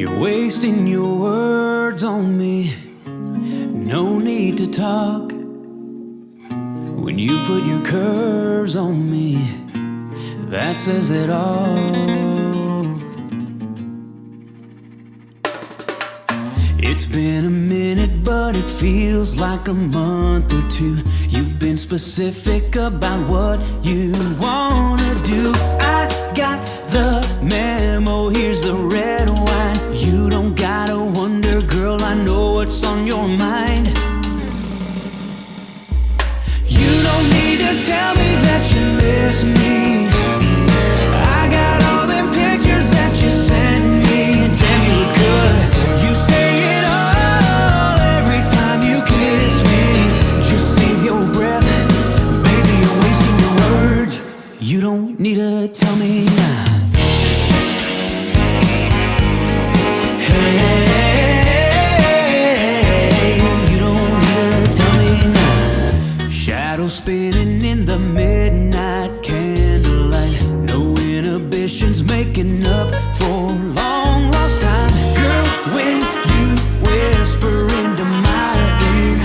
You're wasting your words on me. No need to talk. When you put your curves on me, that says it all. It's been a minute, but it feels like a month or two. You've been specific about what you wanna do. I got the memo, here's the red wine. You don't gotta wonder, girl, I know what's on your mind. You don't need to tell me that you miss me. I got all them pictures that you sent me, and damn, you look good. You say it all every time you kiss me. Just save your breath, baby, you're wasting your words. You don't need to tell me now. Hey, you don't need to tell me now. Shadows spinning in the midnight candlelight. No inhibitions, making up for long lost time. Girl, when you whisper into my ear,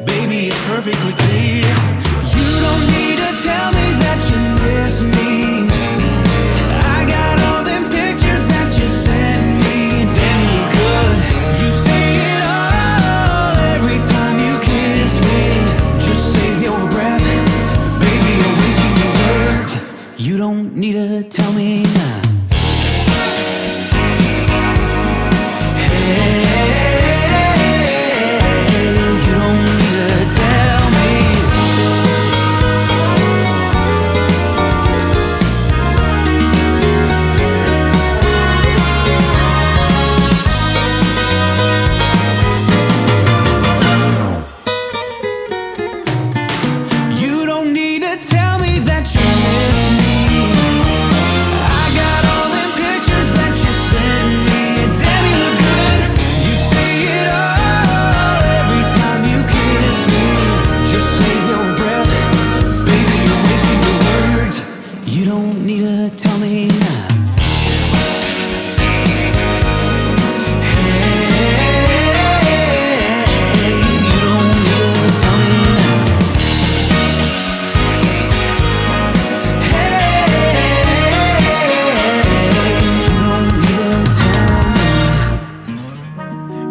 baby, it's perfectly clear. You don't need to tell me that you miss me. I got all them pictures that you sent me, and damn, you look good. You say it all every time you kiss me. Just save your breath, baby, you're wasting your words. You don't need to tell me now. Hey, you don't need to tell me. You don't need to tell me that you miss me. I got all them pictures that you sent me, and damn, you look good. You say it all every time you kiss me. Just save your breath, baby, you're wasting your words. You don't need to tell me now. Hey, you don't need to tell me now.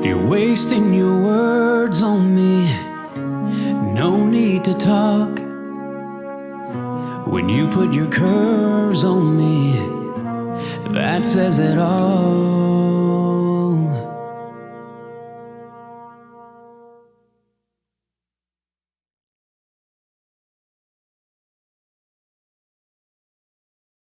You're wasting your words on me. No need to talk. When you put your curves on me, that says it all.